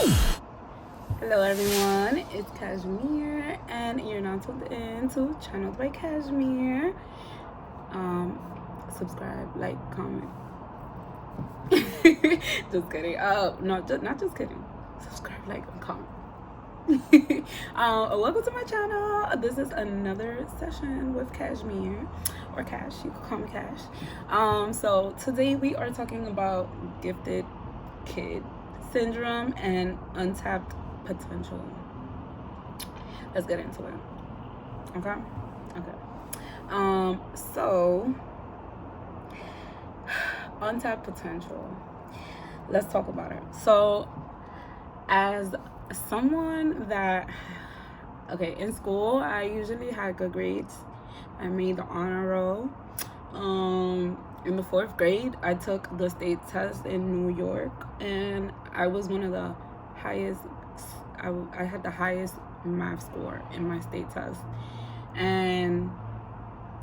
Hello everyone, it's Kashmir and you're now tuned in to Channels by Kashmir. Subscribe, like, comment. Just kidding. No, not just kidding. Subscribe, like, and comment. Welcome to my channel. This is another session with Kashmir, or Cash. You can call me Cash. So today we are talking about gifted kid syndrome and untapped potential. Let's get into it. Okay. So untapped potential. Let's talk about it. So as someone that in school I usually had good grades. I made the honor roll. In the 4th grade I took the state test in New York and I was one of the highest. I had the highest math score in my state test, and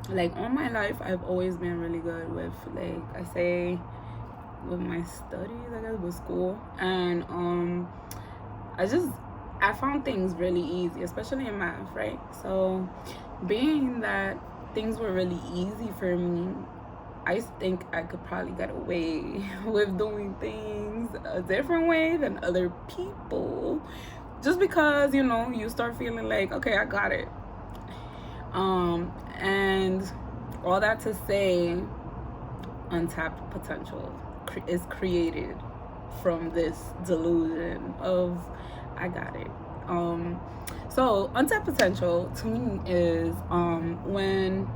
like all my life I've always been really good with, like I say, with my studies, I guess, with school. And I found things really easy, especially in math, right? So being that things were really easy for me, I think I could probably get away with doing things a different way than other people, just because you start feeling like, okay, I got it. And all that to say, untapped potential is created from this delusion of I got it. So untapped potential to me is when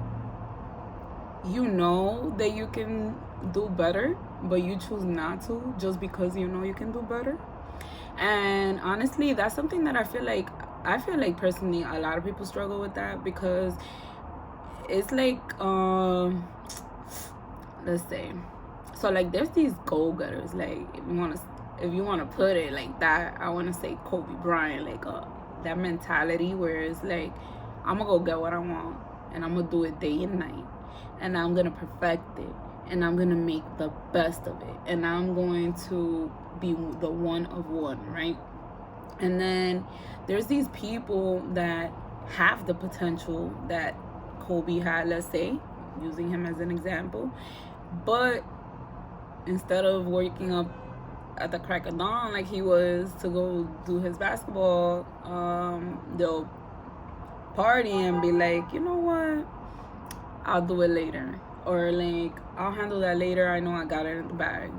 you know that you can do better, but you choose not to just because you know you can do better. And honestly, that's something that I feel like personally a lot of people struggle with that, because it's like let's say, so like there's these goal-getters, like if you want to put it like that, I want to say Kobe Bryant, like that mentality where it's like, I'm gonna go get what I want and I'm gonna do it day and night, and I'm gonna perfect it, and I'm gonna make the best of it, and I'm going to be the one of one, right? And then there's these people that have the potential that Kobe had, let's say, using him as an example, but instead of waking up at the crack of dawn like he was to go do his basketball, they'll party and be like, you know what, I'll do it later, or like, I'll handle that later, I know I got it in the bag.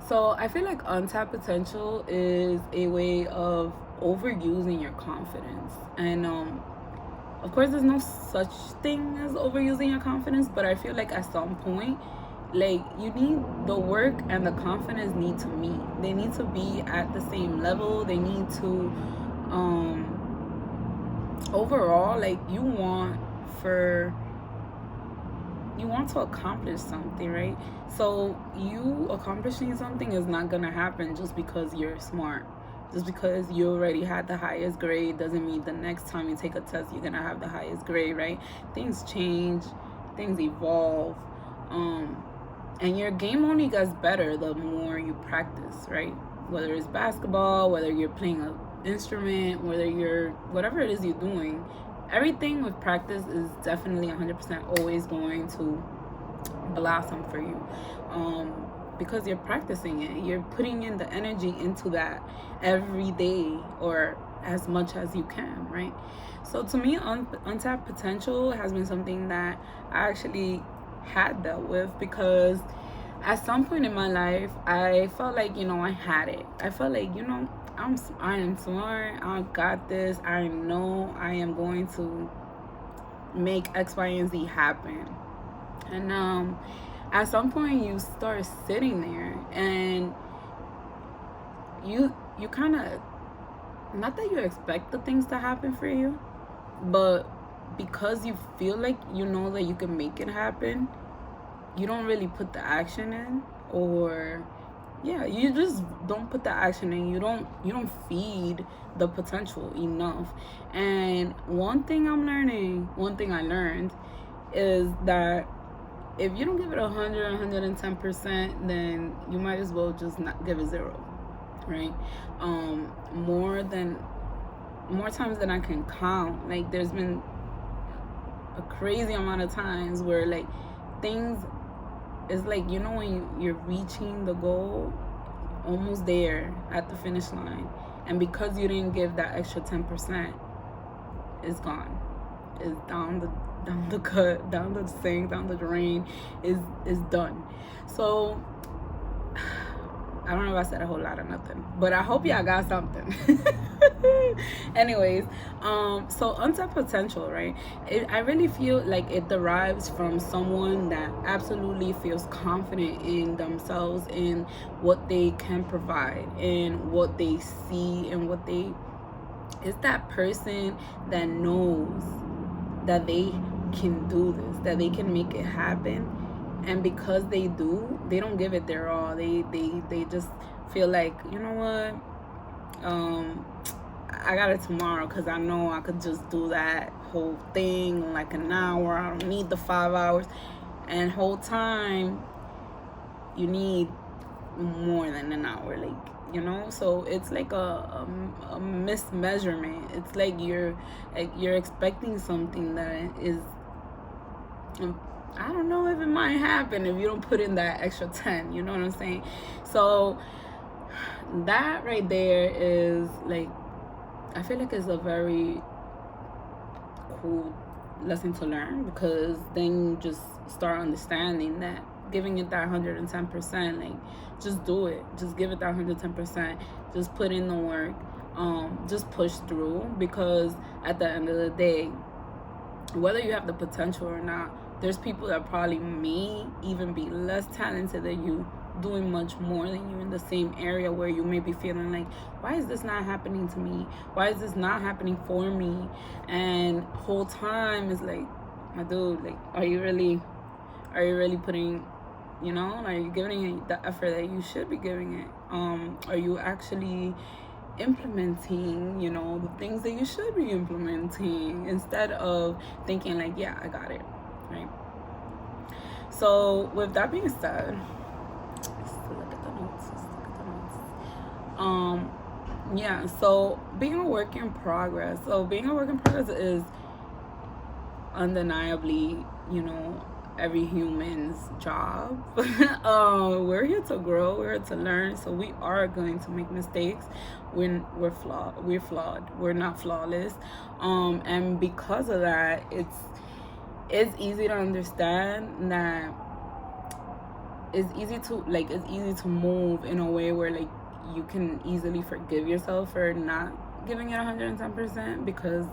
So I feel like untapped potential is a way of overusing your confidence. And of course there's no such thing as overusing your confidence, but I feel like at some point, like, you need the work and the confidence need to meet. They need to be at the same level. They need to overall, like, you want to accomplish something, right? So you accomplishing something is not gonna happen just because you're smart. Just because you already had the highest grade doesn't mean the next time you take a test you're gonna have the highest grade, right? Things change, things evolve, and your game only gets better the more you practice, right? Whether it's basketball, whether you're playing an instrument, whatever it is you're doing, everything with practice is definitely 100% always going to blossom for you, because you're practicing it. You're putting in the energy into that every day, or as much as you can, right? So to me, untapped potential has been something that I actually had dealt with, because at some point in my life I felt like, I had it. I felt like, I am smart, I got this, I know I am going to make X, Y, and Z happen. And at some point you start sitting there and you kind of, not that you expect the things to happen for you, but because you feel like you know that you can make it happen, you don't really put the action in, or you just don't put the action in. You don't feed the potential enough. And one thing I learned is that if you don't give it 100, 110%, then you might as well just not give it 0. right? More times than I can count. Like, there's been a crazy amount of times where, like, things is like, you know, when you're reaching the goal, almost there at the finish line, and because you didn't give that extra 10%, it's gone. It's down the cut, down the sink, down the drain. Is done. So I don't know if I said a whole lot of nothing, but I hope y'all got something. Anyways, so untapped potential, right? I really feel like it derives from someone that absolutely feels confident in themselves, in what they can provide, in what they see, and what they. It's that person that knows that they can do this, that they can make it happen, and because they do, they don't give it their all. They just feel like, you know what, I got it tomorrow, because I know I could just do that whole thing in like an hour. I don't need the 5 hours. And whole time you need more than an hour, like, you know. So it's like a mismeasurement. It's like you're expecting something that is, I don't know if it might happen if you don't put in that extra 10, you know what I'm saying? So that right there is like, I feel like it's a very cool lesson to learn, because then you just start understanding that giving it that 110%, like, just do it. Just give it that 110%. Just put in the work. Just push through, because at the end of the day, whether you have the potential or not, there's people that probably may even be less talented than you, doing much more than you in the same area, where you may be feeling like, why is this not happening to me? Why is this not happening for me? And whole time is like, my dude, like, are you really putting, you know, are you giving it the effort that you should be giving it? Are you actually implementing, you know, the things that you should be implementing, instead of thinking like, yeah, I got it, right? So with that being said, yeah, so being a work in progress. So being a work in progress is undeniably, you know, every human's job. We're here to grow, we're here to learn, so we are going to make mistakes. When we're flawed, we're not flawless. And because of that, it's easy to understand that it's easy to move in a way where, like, you can easily forgive yourself for not giving it 110%, because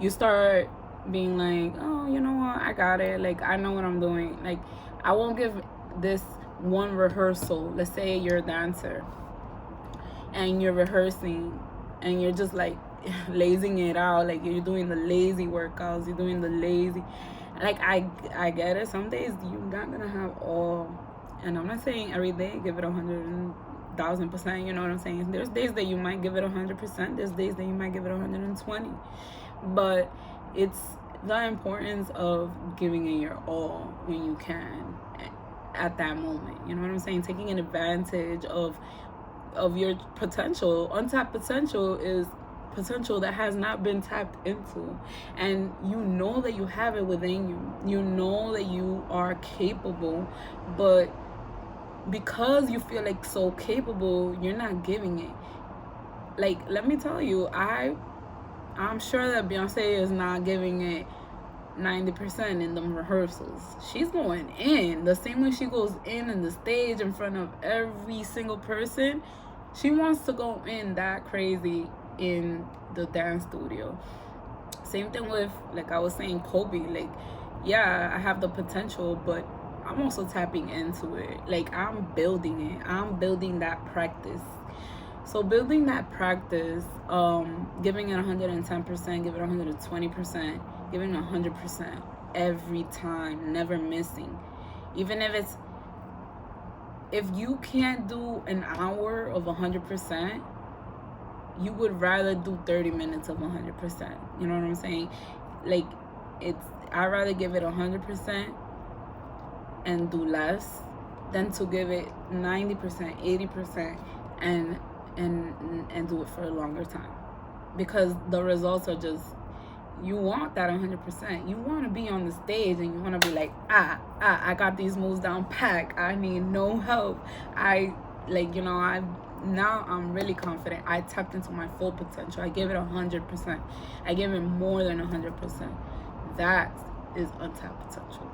you start being like, oh, you know what, I got it, like, I know what I'm doing. Like, I won't give this one rehearsal. Let's say you're a dancer and you're rehearsing and you're just like lazing it out, like, you're doing the lazy workouts, you're doing the lazy, like, I get it. Some days you're not gonna have all, and I'm not saying every day give it 100,000%, you know what I'm saying? There's days that you might give it 100%, there's days that you might give it 120, but it's the importance of giving it your all when you can at that moment, you know what I'm saying? Taking an advantage of your potential. Untapped potential is potential that has not been tapped into, and you know that you have it within you. You know that you are capable, but because you feel like so capable, you're not giving it. Like, let me tell you, I'm sure that Beyonce is not giving it 90% in the rehearsals. She's going in the same way she goes in the stage in front of every single person. She wants to go in that crazy in the dance studio. Same thing with, like I was saying, Kobe. Like, yeah, I have the potential, but I'm also tapping into it. Like, I'm building it. I'm building that practice. So building that practice, giving it 110%, giving it 120%, giving it 100% every time, never missing. Even if you can't do an hour of 100%, you would rather do 30 minutes of 100%. You know what I'm saying? Like, I'd rather give it 100% and do less than to give it 90%, 80%, and and do it for a longer time, because the results are just, you want that 100%. You want to be on the stage and you want to be like, I got these moves down pack. I need no help. I'm really confident. I tapped into my full potential. I gave it 100%. I gave it more than 100%. That is untapped potential.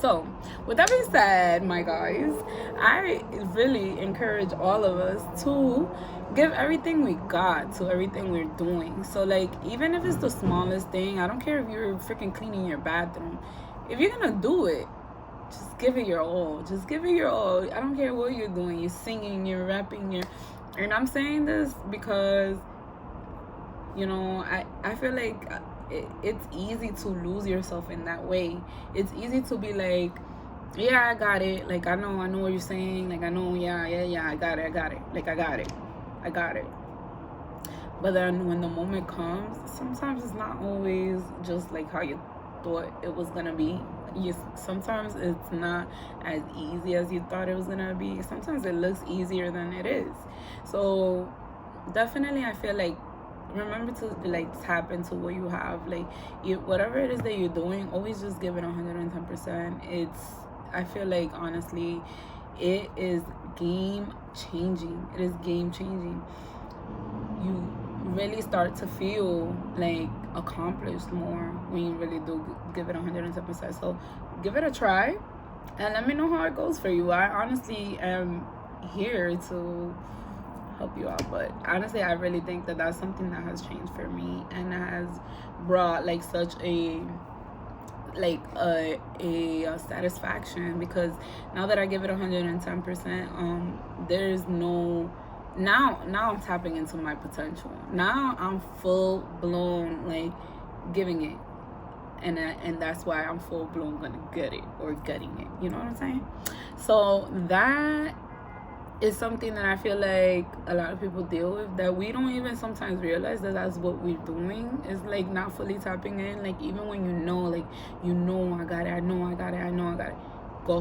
So, with that being said, my guys, I really encourage all of us to give everything we got to everything we're doing. So, like, even if it's the smallest thing, I don't care if you're freaking cleaning your bathroom. If you're gonna do it, just give it your all. Just give it your all. I don't care what you're doing. You're singing, you're rapping, and I'm saying this because, I feel like it's easy to lose yourself in that way. It's easy to be like, yeah, I got it. Like, I know what you're saying. Like, I know, yeah, I got it. Like, I got it. But then when the moment comes, sometimes it's not always just like how you thought it was gonna be. Sometimes it's not as easy as you thought it was gonna be. Sometimes it looks easier than it is. So definitely, I feel like, remember to like tap into what you have. Like, whatever it is that you're doing, always just give it 110%. I feel like, honestly, it is game changing. You really start to feel like accomplished more when you really do give it 110%. So give it a try and let me know how it goes for you. I honestly am here to help you out, but honestly, I really think that that's something that has changed for me and has brought like such a satisfaction, because now that I give it 110%, there's no, now I'm tapping into my potential. Now I'm full blown like giving it, and that's why I'm full blown gonna get it or getting it. You know what I'm saying? So that is something that I feel like a lot of people deal with, that we don't even sometimes realize that that's what we're doing. It's like not fully tapping in. Like, even when I got it, I know I got it. Go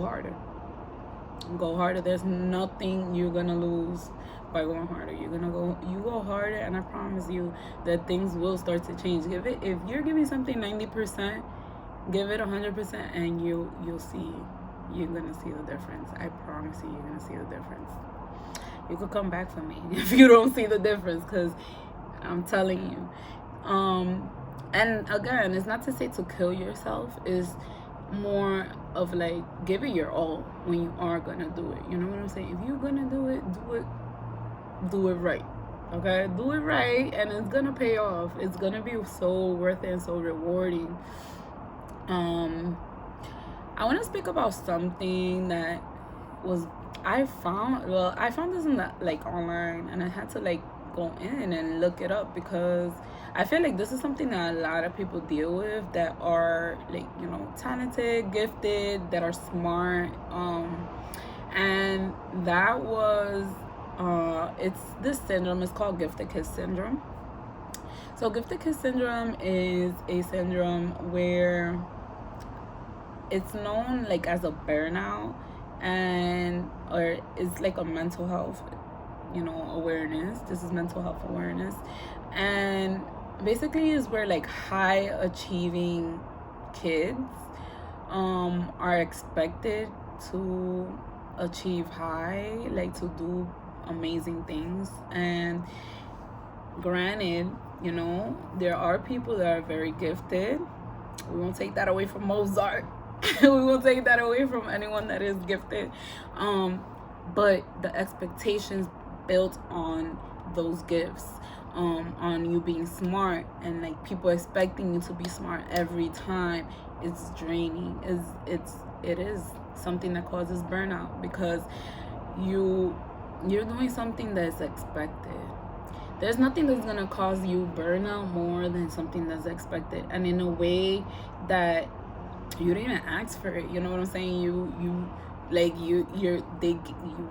harder. There's nothing you're gonna lose by going harder. You go harder, and I promise you that things will start to change. If you're giving something 90%, give it 100%, and you'll see. You're gonna see the difference. I promise you, you're gonna see the difference. You could come back for me if you don't see the difference, because I'm telling you. And again, it's not to say to kill yourself. It's more of like, give it your all when you are gonna do it. You know what I'm saying? If you're gonna do it right. Okay, do it right, and it's gonna pay off. It's gonna be so worth it and so rewarding. I want to speak about something that I found this in the online, and I had to go in and look it up, because I feel like this is something that a lot of people deal with that are talented, gifted, that are smart, and that was this syndrome is called gifted kid syndrome. So gifted kid syndrome is a syndrome where it's known as a burnout, or it's like a mental health awareness. This is mental health awareness, and basically is where high achieving kids are expected to achieve high, to do amazing things. And granted, there are people that are very gifted. We won't take that away from Mozart. We won't take that away from anyone that is gifted, but the expectations built on those gifts, on you being smart, and people expecting you to be smart every time, it's draining. It is something that causes burnout, because you're doing something that's expected. There's nothing that's gonna cause you burnout more than something that's expected, and in a way that you didn't even ask for it. You know what I'm saying? You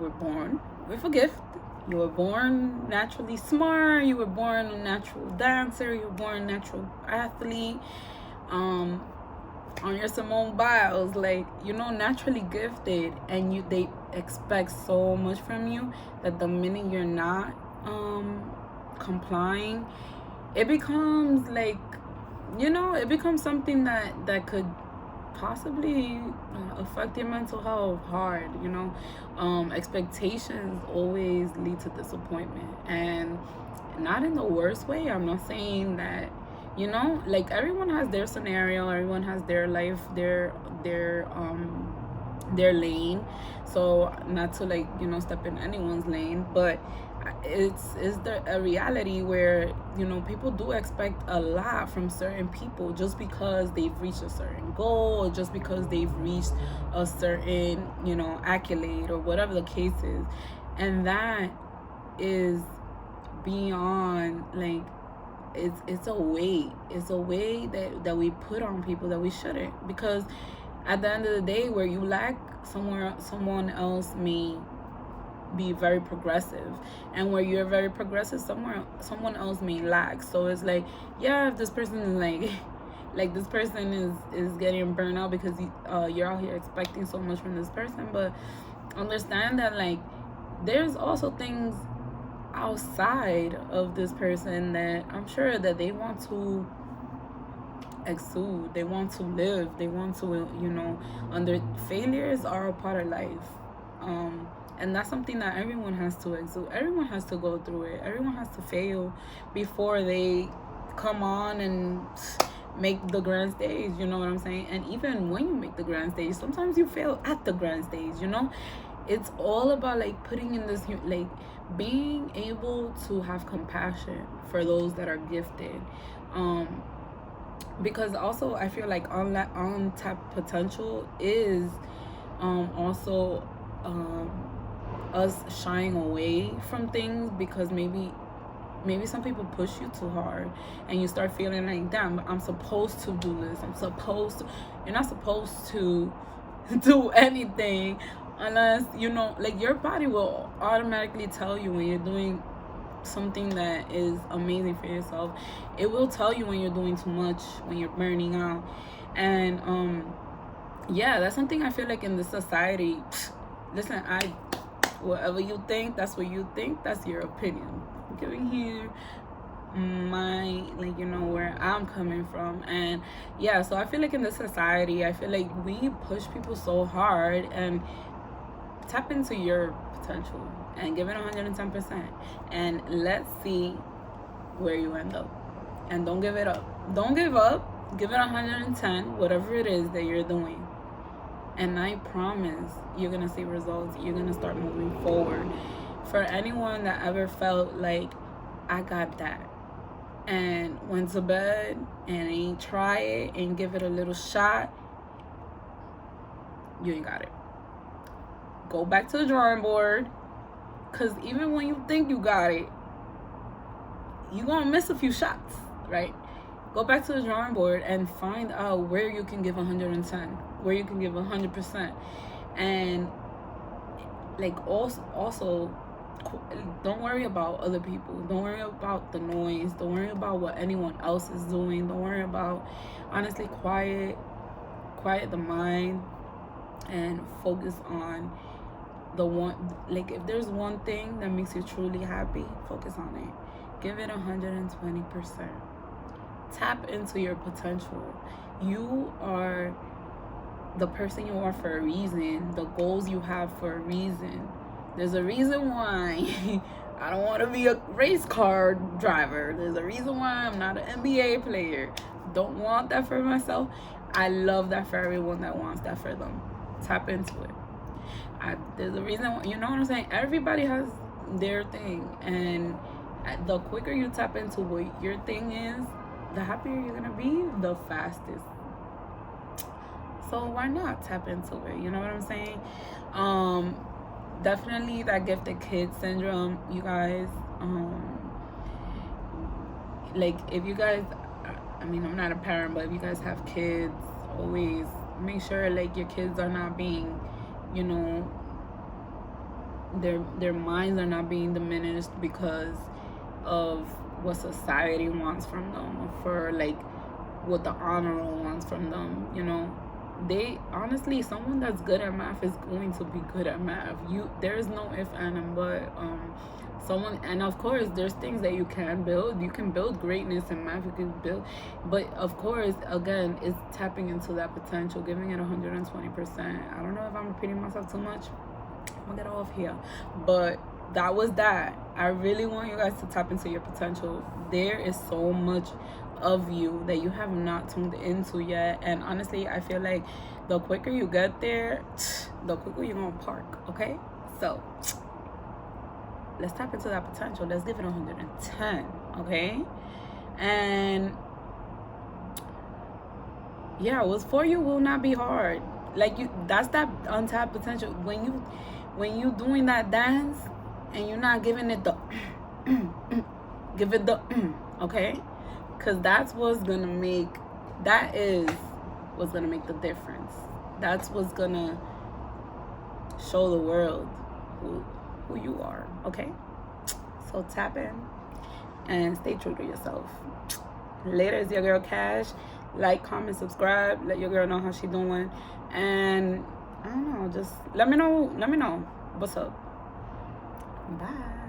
were born with a gift. You were born naturally smart. You were born a natural dancer. You were born a natural athlete. On your Simone Biles, naturally gifted, and they expect so much from you that the minute you're not, um complying, it becomes like, it becomes something that could possibly affect your mental health hard. Expectations always lead to disappointment, and not in the worst way. I'm not saying that, like, everyone has their scenario, everyone has their life, their lane. So not to, like, step in anyone's lane, but it's a reality where, people do expect a lot from certain people just because they've reached a certain goal, or just because they've reached a certain, accolade, or whatever the case is. And that is beyond, like, it's a weight. It's a weight that we put on people that we shouldn't, because at the end of the day, where you lack, someone else may be very progressive, and where you're very progressive, someone else may lack. So it's like, yeah, if this person is like like this person is getting burned out because you're out here expecting so much from this person, but understand that, like, there's also things outside of this person that I'm sure that they want to exude, they want to live, they want to, under failures are a part of life. And that's something that everyone has to exude, everyone has to go through it, everyone has to fail before they come on and make the grand stage. You know what I'm saying? And even when you make the grand stage, sometimes you fail at the grand stage. It's all about, like, putting in this, like, being able to have compassion for those that are gifted. Because also I feel like untapped potential is also us shying away from things because maybe some people push you too hard, and you start feeling like, damn, I'm supposed to do this, you're not supposed to do anything unless, like, your body will automatically tell you when you're doing something that is amazing for yourself. It will tell you when you're doing too much, when you're burning out. And yeah, that's something I feel like in this society. Listen, whatever you think, that's what you think, that's your opinion. I'm giving here my, like, where I'm coming from. And yeah, so I feel like in this society, I feel like we push people so hard, and tap into your potential and give it 110%, and let's see where you end up. And don't give it up, don't give up, give it 110, whatever it is that you're doing. And I promise you're gonna see results, you're gonna start moving forward. For anyone that ever felt like, I got that, and went to bed and ain't try it and give it a little shot, you ain't got it. Go back to the drawing board, because even when you think you got it, you're gonna miss a few shots, right? Go back to the drawing board and find out where you can give 110, where you can give 100%. And, like, also don't worry about other people, don't worry about the noise, don't worry about what anyone else is doing, don't worry about, honestly, quiet the mind and focus on the one. Like, if there's one thing that makes you truly happy, focus on it, give it 120%. Tap into your potential. You are the person you are for a reason, the goals you have for a reason. There's a reason why I don't want to be a race car driver. There's a reason why I'm not an NBA player. Don't want that for myself. I love that for everyone that wants that for them. Tap into it. There's a reason, you know what I'm saying? Everybody has their thing, and the quicker you tap into what your thing is, the happier you're gonna be, the fastest. So why not tap into it? You know what I'm saying? Definitely that gifted kid syndrome, you guys. Like, if you guys, I mean, I'm not a parent, but if you guys have kids, always make sure, like, your kids are not being, their minds are not being diminished because of what society wants from them, or for, like, what the honor roll wants from them. they honestly, someone that's good at math is going to be good at math. There is no if and but. Someone, and of course there's things that you can build. You can build greatness in math. You can build, but of course, again, it's tapping into that potential, giving it 120%. I don't know if I'm repeating myself too much. I'm gonna get off here, but that was that. I really want you guys to tap into your potential. There is so much of you that you have not tuned into yet, and honestly, I feel like the quicker you get there, the quicker you're gonna park. Okay, so let's tap into that potential. Let's give it 110. Okay, and yeah, what's for you will not be hard. Like, that's that untapped potential. When you doing that dance and you're not giving it the give it the okay, because that's what's gonna make, that is what's gonna make the difference. That's what's gonna show the world who you are. Okay, so tap in and stay true to yourself. Later, is your girl Cash. Like, comment, subscribe. Let your girl know how she doing, and I don't know, just let me know what's up. Bye.